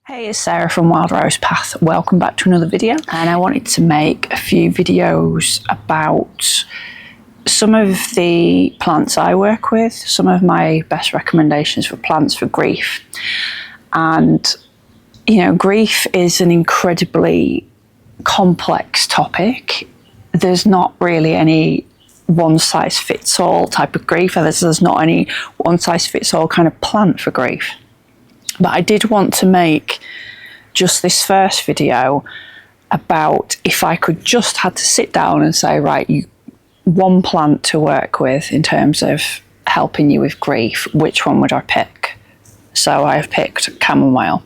Hey, it's Sarah from Wild Rose Path. Welcome back to another video, and I wanted to make a few videos about some of the plants I work with, some of my best recommendations for plants for grief. And you know, grief is an incredibly complex topic. There's not really any one size fits all type of grief. There's not any one size fits all kind of plant for grief. But I did want to make just this first video about if I could just had to sit down and say, right, one plant to work with in terms of helping you with grief, which one would I pick? So I've picked chamomile.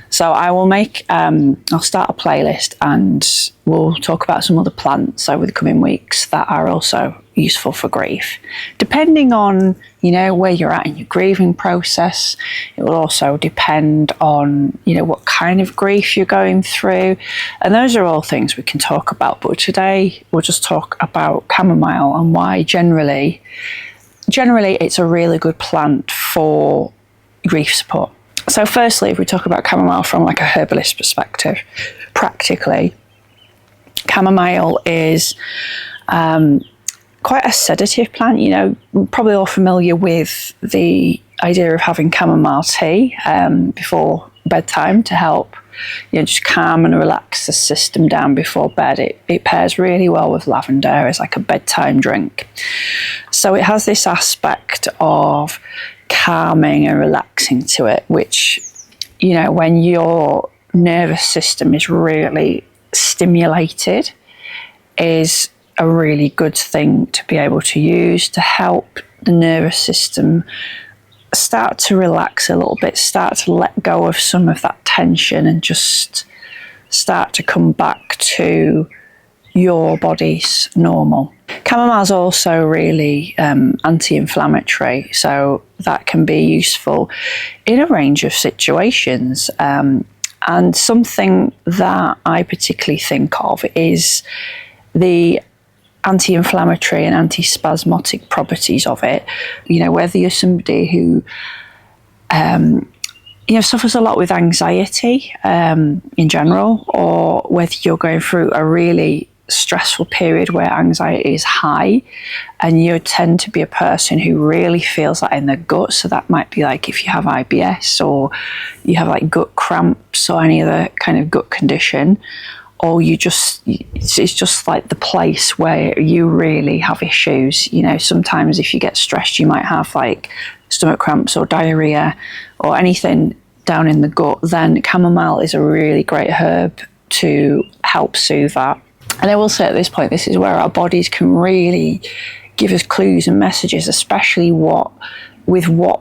So I will make, I'll start a playlist and we'll talk about some other plants over the coming weeks that are also useful for grief. Depending on, you know, where you're at in your grieving process, it will also depend on, you know, what kind of grief you're going through. And those are all things we can talk about. But today we'll just talk about chamomile and why generally it's a really good plant for grief support. So firstly, if we talk about chamomile from like a herbalist perspective, practically, chamomile is quite a sedative plant. You know, we're probably all familiar with the idea of having chamomile tea before bedtime to help, you know, just calm and relax the system down before bed. It pairs really well with lavender as like a bedtime drink. So it has this aspect of calming and relaxing to it, which, you know, when your nervous system is really stimulated, is a really good thing to be able to use to help the nervous system start to relax a little bit, start to let go of some of that tension and just start to come back to your body's normal. Chamomile is also really anti-inflammatory, so that can be useful in a range of situations. And something that I particularly think of is the anti-inflammatory and anti-spasmodic properties of it. You know, whether you're somebody who you know, suffers a lot with anxiety in general, or whether you're going through a really stressful period where anxiety is high and you tend to be a person who really feels that in the gut. So that might be like if you have IBS or you have like gut cramps or any other kind of gut condition, or it's just like the place where you really have issues. You know, sometimes if you get stressed, you might have like stomach cramps or diarrhea or anything down in the gut. Then chamomile is a really great herb to help soothe that. And I will say at this point, this is where our bodies can really give us clues and messages, especially what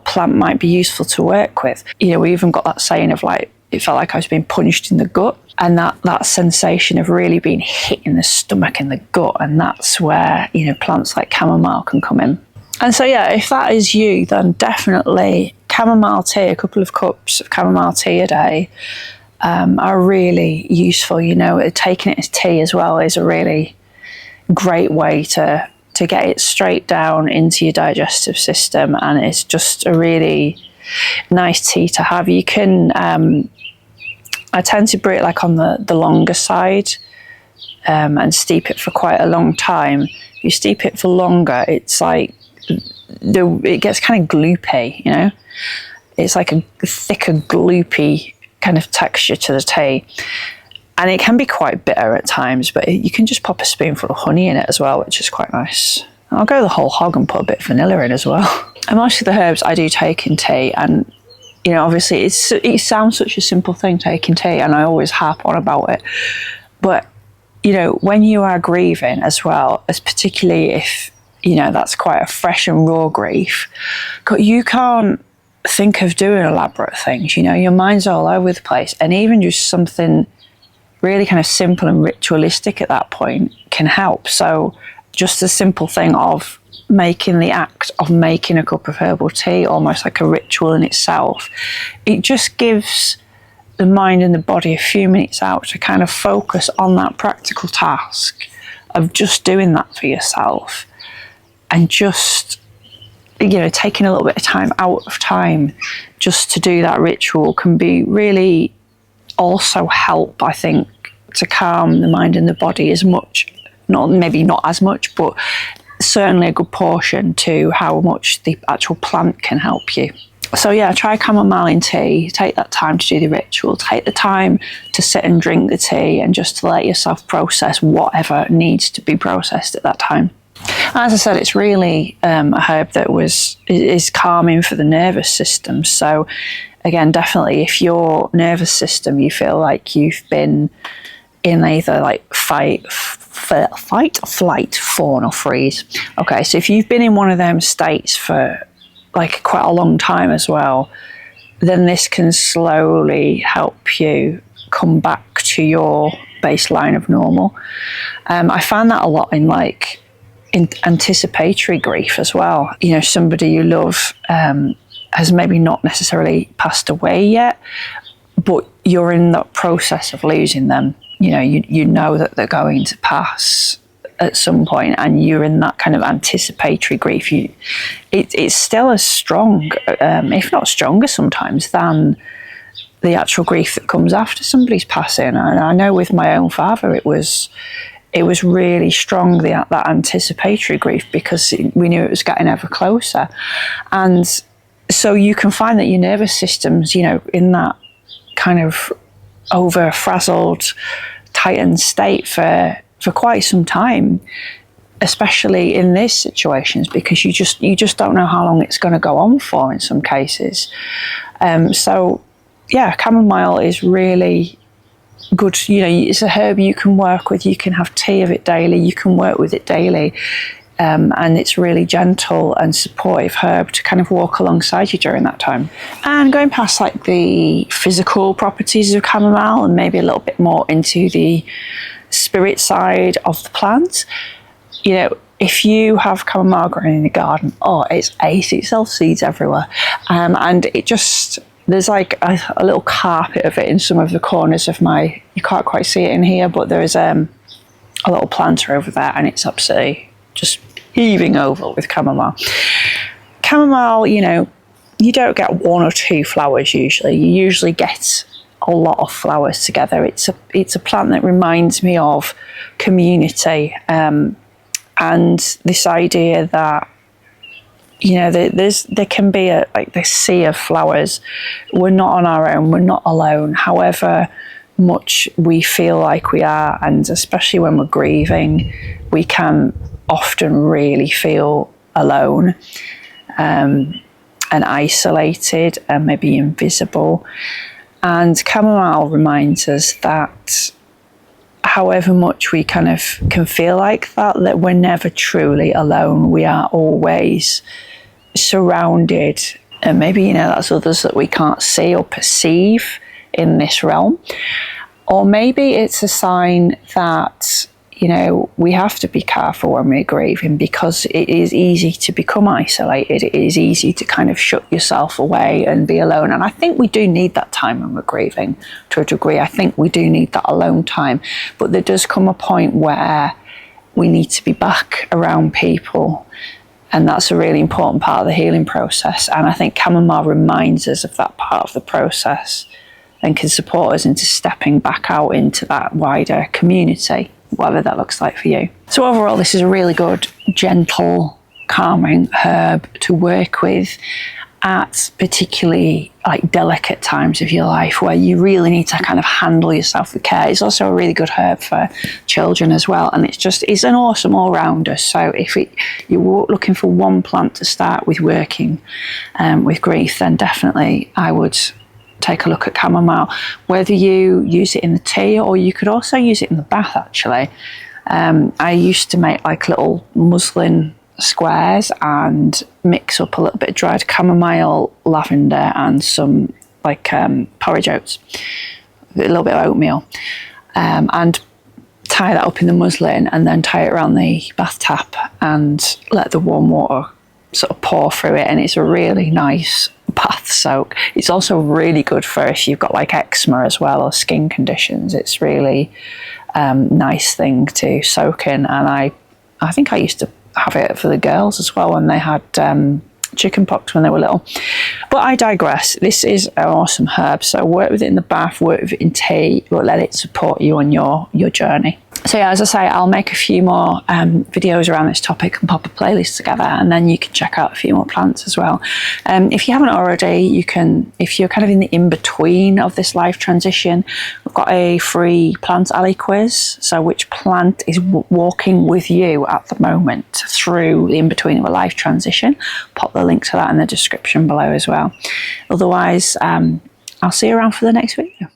plant might be useful to work with. You know, we even got that saying of like, it felt like I was being punched in the gut, and that sensation of really being hit in the stomach and the gut. And that's where, you know, plants like chamomile can come in. And so, yeah, if that is you, then definitely chamomile tea, a couple of cups of chamomile tea a day, are really useful. You know, taking it as tea as well is a really great way to get it straight down into your digestive system, and it's just a really nice tea to have. You can, I tend to brew it like on the longer side and steep it for quite a long time. If you steep it for longer, it's like it gets kind of gloopy, you know. It's like a thicker, gloopy kind of texture to the tea, and it can be quite bitter at times, but you can just pop a spoonful of honey in it as well, which is quite nice. I'll go the whole hog and put a bit of vanilla in as well. And most of the herbs I do take in tea, and you know, obviously it sounds such a simple thing, taking tea, and I always harp on about it, but you know, when you are grieving as well, as particularly if, you know, that's quite a fresh and raw grief, you can't think of doing elaborate things. You know, your mind's all over the place, and even just something really kind of simple and ritualistic at that point can help. So just the simple thing of making the act of making a cup of herbal tea almost like a ritual in itself, it just gives the mind and the body a few minutes out to kind of focus on that practical task of just doing that for yourself, and just taking a little bit of time out of time just to do that ritual can be really also help, I think, to calm the mind and the body as much, maybe not as much, but certainly a good portion to how much the actual plant can help you. So yeah, try chamomile in tea, take that time to do the ritual, take the time to sit and drink the tea and just to let yourself process whatever needs to be processed at that time. As I said, it's really a herb that is calming for the nervous system. So again, definitely if your nervous system, you feel like you've been in either like fight, flight, fawn or freeze. Okay, so if you've been in one of them states for like quite a long time as well, then this can slowly help you come back to your baseline of normal. I found that a lot in anticipatory grief as well. Somebody you love has maybe not necessarily passed away yet, but you're in that process of losing them. You know that they're going to pass at some point, and you're in that kind of anticipatory grief. It's still as strong, if not stronger sometimes, than the actual grief that comes after somebody's passing. And I know with my own father, it was really strong, that anticipatory grief, because we knew it was getting ever closer. And so you can find that your nervous system's, in that kind of over frazzled, tightened state for quite some time, especially in these situations, because you just don't know how long it's going to go on for in some cases. So yeah, chamomile is really good. It's a herb you can work with. You can have tea of it daily. You can work with it daily. And it's really gentle and supportive herb to kind of walk alongside you during that time. And going past like the physical properties of chamomile and maybe a little bit more into the spirit side of the plant, if you have chamomile growing in the garden, it's ace. It sells seeds everywhere, and there's like a little carpet of it in some of the corners of you can't quite see it in here, but there is a little planter over there, and it's absolutely just heaving over with chamomile. Chamomile, you don't get one or two flowers usually. You usually get a lot of flowers together. It's a plant that reminds me of community, and this idea that there can be this sea of flowers. We're not on our own. We're not alone. However much we feel like we are, and especially when we're grieving, we can often really feel alone and isolated and maybe invisible. And chamomile reminds us that however much we kind of can feel like that we're never truly alone. We are always surrounded, and maybe that's others that we can't see or perceive in this realm. Or maybe it's a sign that we have to be careful when we're grieving, because it is easy to become isolated. It is easy to kind of shut yourself away and be alone. And I think we do need that time when we're grieving to a degree. I think we do need that alone time. But there does come a point where we need to be back around people. And that's a really important part of the healing process. And I think chamomile reminds us of that part of the process and can support us into stepping back out into that wider community, whatever that looks like for you. So overall, this is a really good, gentle, calming herb to work with at particularly delicate times of your life where you really need to kind of handle yourself with care. It's also a really good herb for children as well, and it's an awesome all-rounder. So if you're looking for one plant to start with working with grief, then definitely I would take a look at chamomile. Whether you use it in the tea, or you could also use it in the bath actually. I used to make little muslin squares and mix up a little bit of dried chamomile, lavender and some porridge oats, a little bit of oatmeal, and tie that up in the muslin and then tie it around the bath tap and let the warm water sort of pour through it, and it's a really nice bath soak. It's also really good for if you've got eczema as well, or skin conditions. It's really nice thing to soak in, and I think I used to have it for the girls as well when they had chickenpox when they were little. But I digress. This is an awesome herb, so work with it in the bath, work with it in tea, but let it support you on your journey. So yeah, as I say, I'll make a few more videos around this topic and pop a playlist together, and then you can check out a few more plants as well. If you haven't already, you can, if you're kind of in the in-between of this life transition, we've got a free plant alley quiz. So which plant is walking with you at the moment through the in-between of a life transition? Pop the link to that in the description below as well. Otherwise, I'll see you around for the next video.